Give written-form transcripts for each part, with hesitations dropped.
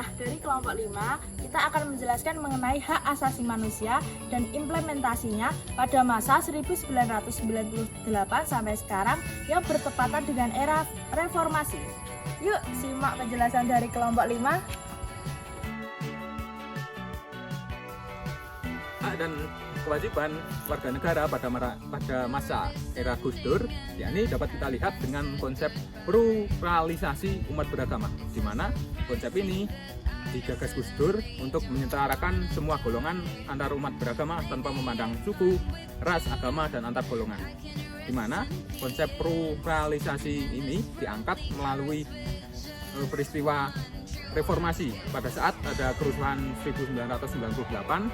Nah, dari kelompok 5, kita akan menjelaskan mengenai hak asasi manusia dan implementasinya pada masa 1998 sampai sekarang yang bertepatan dengan era reformasi. Yuk, simak penjelasan dari kelompok 5. Hak dan kewajiban warga negara pada masa era Gus Dur, yakni dapat kita lihat dengan konsep pluralisasi umat beragama, di mana konsep ini digagas Gus Dur untuk menyetarakan semua golongan antar umat beragama tanpa memandang suku, ras, agama, dan antar golongan. Di mana konsep pluralisasi ini diangkat melalui peristiwa reformasi. Pada saat ada kerusuhan 1998,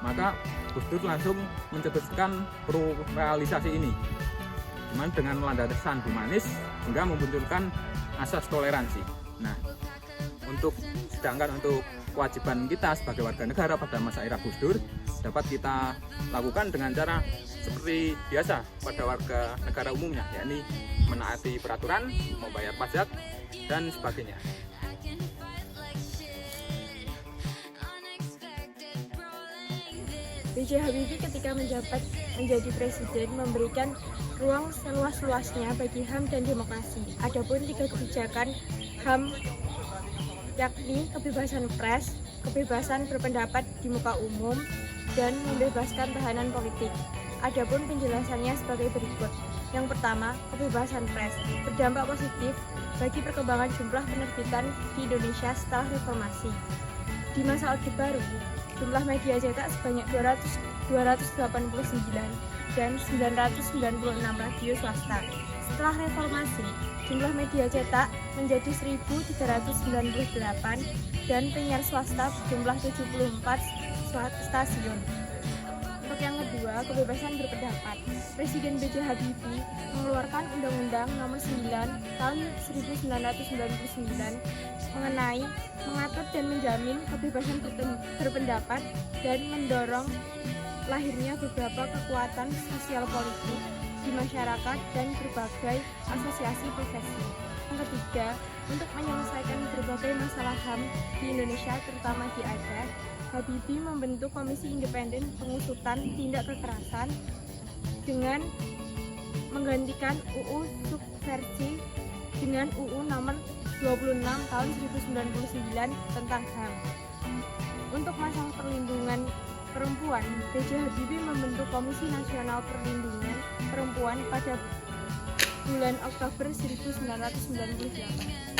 maka Gus Dur langsung mencetuskan pluralisasi ini dengan landasan humanis hingga memunculkan asas toleransi. Nah, sedangkan untuk kewajiban kita sebagai warga negara pada masa era Gus Dur dapat kita lakukan dengan cara seperti biasa pada warga negara umumnya, yakni menaati peraturan, membayar pajak, dan sebagainya. B.J. Habibie ketika menjabat menjadi presiden memberikan ruang seluas-luasnya bagi HAM dan demokrasi. Adapun 3 kebijakan HAM yakni kebebasan pers, kebebasan berpendapat di muka umum, dan membebaskan tahanan politik. Adapun penjelasannya sebagai berikut. Yang pertama, kebebasan pers berdampak positif bagi perkembangan jumlah penerbitan di Indonesia setelah reformasi. Di masa Orde Baru, jumlah media cetak sebanyak 289 dan 996 radio swasta. Setelah reformasi, jumlah media cetak menjadi 1.398 dan penyiar swasta berjumlah 74 stasiun. Untuk yang kedua, kebebasan berpendapat. Presiden B.J. Habibie mengeluarkan Undang-Undang Nomor 9 Tahun 1999 mengenai mengatur dan menjamin kebebasan berpendapat dan mendorong lahirnya beberapa kekuatan sosial politik di masyarakat dan berbagai asosiasi profesi. Yang ketiga, untuk menyelesaikan berbagai masalah HAM di Indonesia, terutama di Aceh, Habibie membentuk Komisi Independen Pengusutan Tindak Kekerasan dengan menggantikan UU Subversi dengan UU Nomor 26 Tahun 1999 tentang HAM. Untuk masalah perlindungan perempuan, B.J. Habibie membentuk Komisi Nasional Perlindungan Perempuan pada bulan Oktober 1998.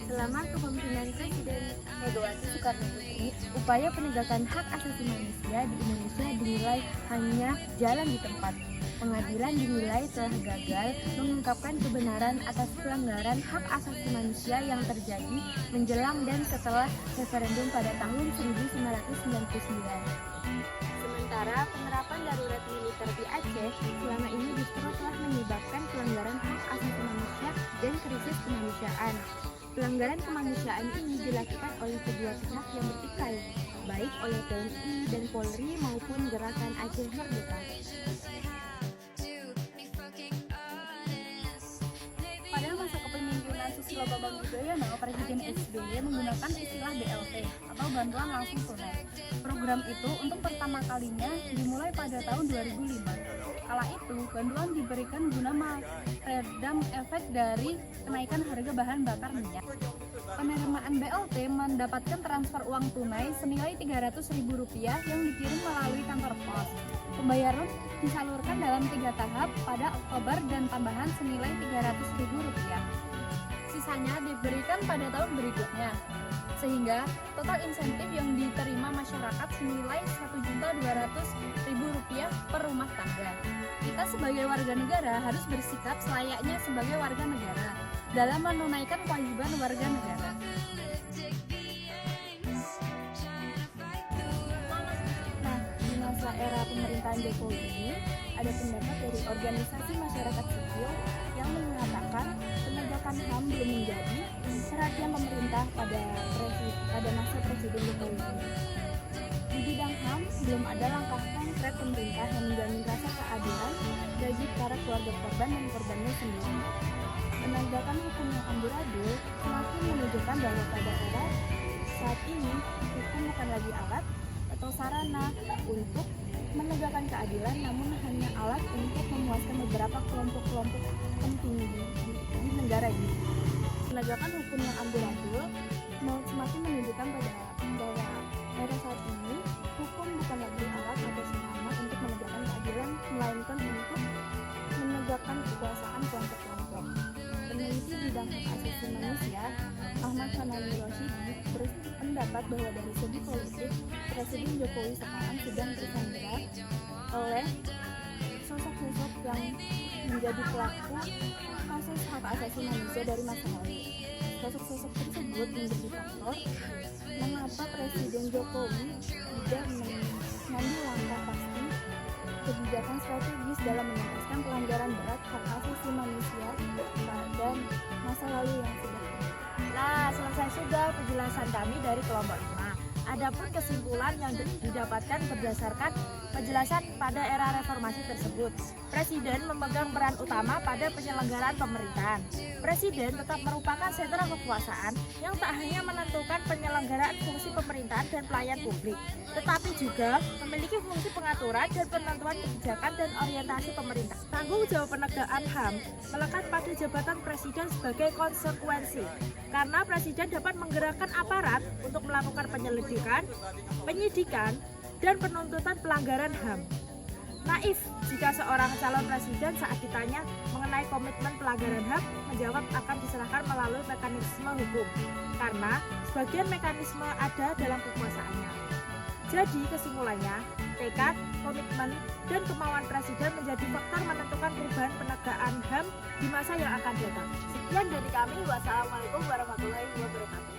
Selama kepemimpinan Presiden Megawati Soekarno-Putri, upaya penegakan hak asasi manusia di Indonesia dinilai hanya jalan di tempat. Pengadilan dinilai telah gagal mengungkapkan kebenaran atas pelanggaran hak asasi manusia yang terjadi menjelang dan setelah referendum pada tahun 1999. Sementara penerapan darurat militer di Aceh selama ini justru telah menyebabkan pelanggaran hak asasi manusia dan krisis kemanusiaan. Pelanggaran kemanusiaan ini dilakukan oleh kedua pihak yang bertikai, baik oleh TNI dan Polri maupun Gerakan Aceh Merdeka. Pada masa kepemimpinan Susilo Bambang Yudhoyono, Presiden SBY menggunakan istilah BLT atau bantuan langsung tunai. Program itu untuk pertama kalinya dimulai pada tahun 2005. Kala itu, bantuan diberikan guna meredam efek dari kenaikan harga bahan bakar minyak. Penerimaan BLT mendapatkan transfer uang tunai senilai Rp300.000 yang dikirim melalui kantor pos. Pembayaran disalurkan dalam 3 tahap pada Oktober dan tambahan senilai Rp300.000. Sisanya diberikan pada tahun berikutnya, sehingga total insentif yang diterima masyarakat senilai Rp1.200.000 per rumah tangga. Kita sebagai warga negara harus bersikap selayaknya sebagai warga negara dalam menunaikan kewajiban warga negara. Nah, di masa era pemerintahan Jokowi ini, ada pendapat dari organisasi masyarakat sipil yang mengatakan penegakan HAM belum menjadi perhatian pemerintah pada masa Presiden Jokowi ini. Di bidang HAM belum ada langkah konkret pemerintah yang menjamin rasa keadilan bagi para keluarga korban dan korbannya sendiri. Penegakan hukum yang amburadul semakin menunjukkan bahwa pada era saat ini hukum bukan lagi alat atau sarana untuk menegakkan keadilan, namun hanya alat untuk memuaskan beberapa kelompok-kelompok penting di negara ini. Penegakan hukum yang amburadul semakin menunjukkan bahwa era saat ini hukum bukan lagi alat atau sarana untuk menegakkan keadilan, melainkan untuk menegakkan kekuasaan kelompok-kelompok. Peneliti bidang hak asasi manusia Ahmad Hanafi Rosyidi berpendapat bahwa dari segi politik, Presiden Jokowi sekarang sedang tersandera oleh sosok-sosok yang menjadi pelaku kasus hak asasi manusia dari masa lalu. Sosok-sosok tersebut menjadi faktor mengapa Presiden Jokowi tidak mengambil langkah pasti kebijakan strategis dalam menuntaskan pelanggaran berat hak asasi manusia pada masa lalu yang sudah. Nah, selesai sudah penjelasan kami dari kelompok 5. Adapun kesimpulan yang didapatkan berdasarkan penjelasan pada era reformasi tersebut. Presiden memegang peran utama pada penyelenggaraan pemerintahan. Presiden tetap merupakan sentra kekuasaan yang tak hanya menentukan penyelenggaraan fungsi pemerintahan dan pelayan publik, tetapi juga memiliki fungsi pengaturan dan penentuan kebijakan dan orientasi pemerintah. Tanggung jawab penegakan HAM melekat pada jabatan Presiden sebagai konsekuensi, karena Presiden dapat menggerakkan aparat untuk melakukan penyelidikan, penyidikan, dan penuntutan pelanggaran HAM. Naif jika seorang calon presiden saat ditanya mengenai komitmen pelanggaran HAM menjawab akan diserahkan melalui mekanisme hukum, karena sebagian mekanisme ada dalam kekuasaannya. Jadi kesimpulannya, tekad, komitmen, dan kemauan presiden menjadi faktor menentukan perubahan penegakan HAM di masa yang akan datang. Sekian dari kami, wassalamualaikum warahmatullahi wabarakatuh.